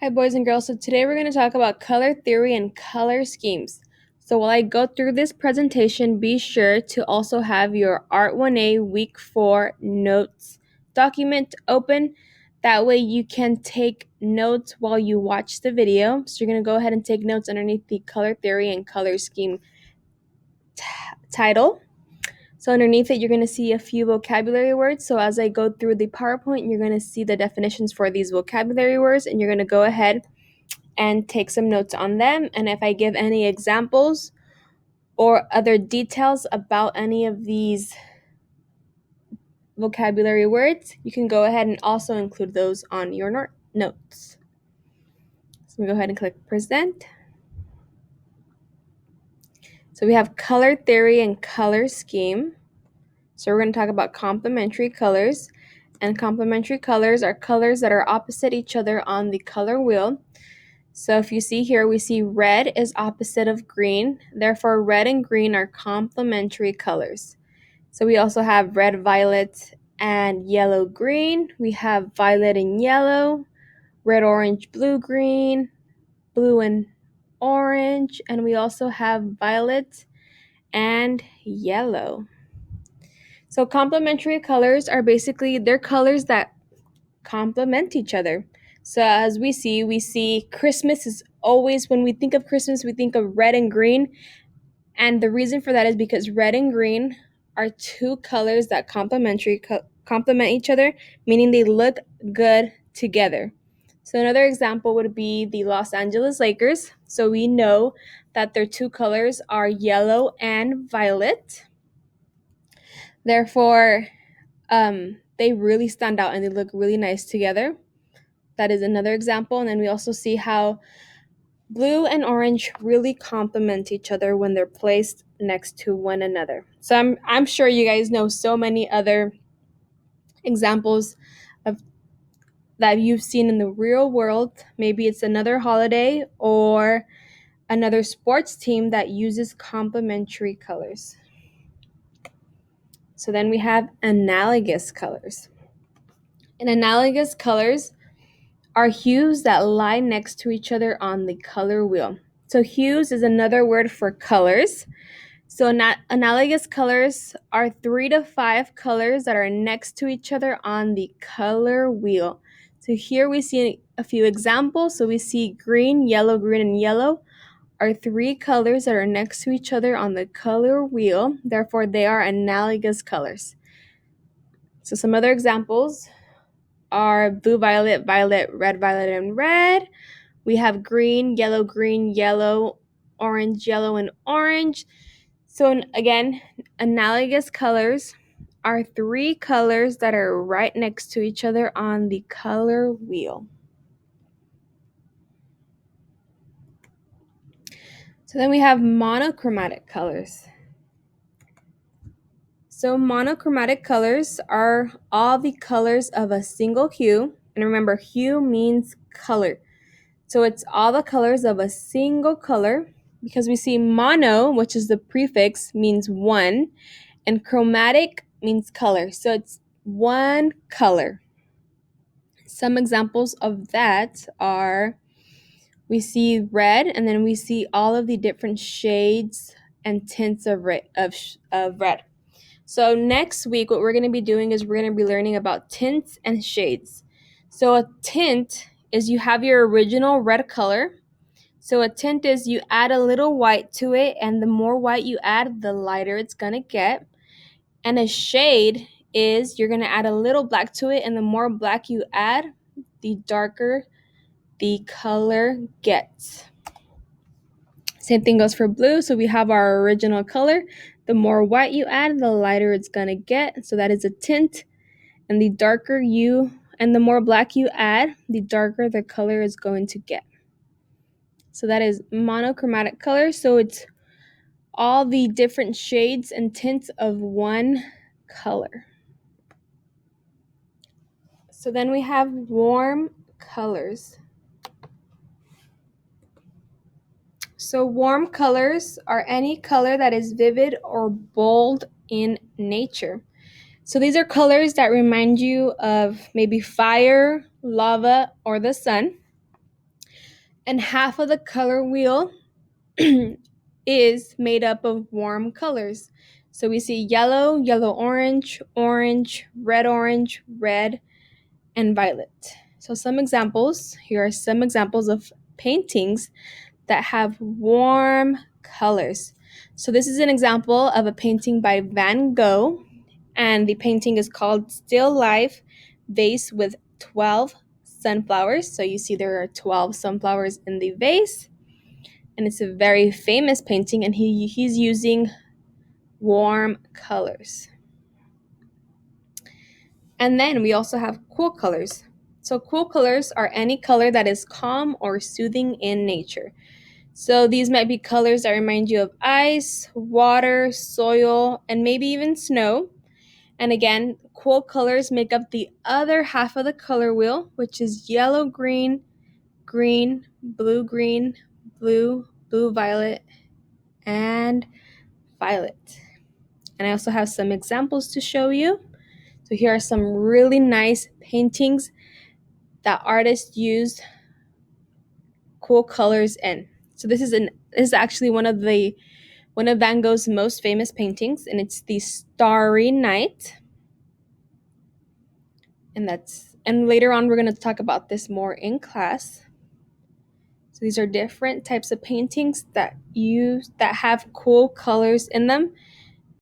Hi, boys and girls. So today we're going to talk about color theory and color schemes. So while I go through this presentation, be sure to also have your Art 1A Week 4 notes document open. That way you can take notes while you watch the video. So you're going to go ahead and take notes underneath the color theory and color scheme title. So underneath it, you're going to see a few vocabulary words. So as I go through the PowerPoint, you're going to see the definitions for these vocabulary words, and you're going to go ahead and take some notes on them. And if I give any examples or other details about any of these vocabulary words, you can go ahead and also include those on your notes. So we go ahead and click present. So we have color theory and color scheme. So we're going to talk about complementary colors. And complementary colors are colors that are opposite each other on the color wheel. So if you see here, we see red is opposite of green. Therefore, red and green are complementary colors. So we also have red, violet, and yellow, green. We have violet and yellow, red, orange, blue, green, blue and orange, and we also have violet and yellow. So complementary colors are basically, they're colors that complement each other. So as we see Christmas is always, when we think of Christmas, we think of red and green. And the reason for that is because red and green are two colors that complement each other, meaning they look good together. So another example would be the Los Angeles Lakers. So we know that their two colors are yellow and violet. Therefore, they really stand out and they look really nice together. That is another example. And then we also see how blue and orange really complement each other when they're placed next to one another. So I'm sure you guys know so many other examples of that you've seen in the real world. Maybe it's another holiday or another sports team that uses complementary colors. So then we have analogous colors. And analogous colors are hues that lie next to each other on the color wheel. So hues is another word for colors. So analogous colors are 3 to 5 colors that are next to each other on the color wheel. So here we see a few examples. So we see green, green, and yellow are 3 colors that are next to each other on the color wheel. Therefore, they are analogous colors. So some other examples are blue, violet, violet, red, violet, and red. We have green, yellow, orange, yellow, and orange. So again, analogous colors are 3 colors that are right next to each other on the color wheel. So then we have monochromatic colors. So monochromatic colors are all the colors of a single hue. And remember, hue means color. So it's all the colors of a single color, because we see mono, which is the prefix, means one, and chromatic means color. So it's one color. Some examples of that are, we see red, and then we see all of the different shades and tints of red. So next week, what we're going to be doing is we're going to be learning about tints and shades. So a tint is, you have your original red color. So a tint is you add a little white to it, and the more white you add, the lighter it's going to get. And a shade is you're going to add a little black to it, and the more black you add, the darker the color gets. Same thing goes for blue. So we have our original color. The more white you add, the lighter it's going to get. So that is a tint. And the more black you add, the darker the color is going to get. So that is monochromatic color. So it's all the different shades and tints of one color. So then we have warm colors. So warm colors are any color that is vivid or bold in nature. So these are colors that remind you of maybe fire, lava, or the sun. And half of the color wheel is made up of warm colors. So we see yellow, yellow-orange, orange, red, and violet. So some examples, here are some examples of paintings that have warm colors. So this is an example of a painting by Van Gogh, and the painting is called Still Life Vase with 12 Sunflowers. So you see there are 12 sunflowers in the vase, and it's a very famous painting, and he's using warm colors. And then we also have cool colors. So cool colors are any color that is calm or soothing in nature. So these might be colors that remind you of ice, water, soil, and maybe even snow. And again, cool colors make up the other half of the color wheel, which is yellow, green, green, blue, blue, violet, and violet. And I also have some examples to show you. So here are some really nice paintings that artists used cool colors in. So this is actually one of Van Gogh's most famous paintings, and it's the Starry Night. And later on we're going to talk about this more in class. So these are different types of paintings that have cool colors in them.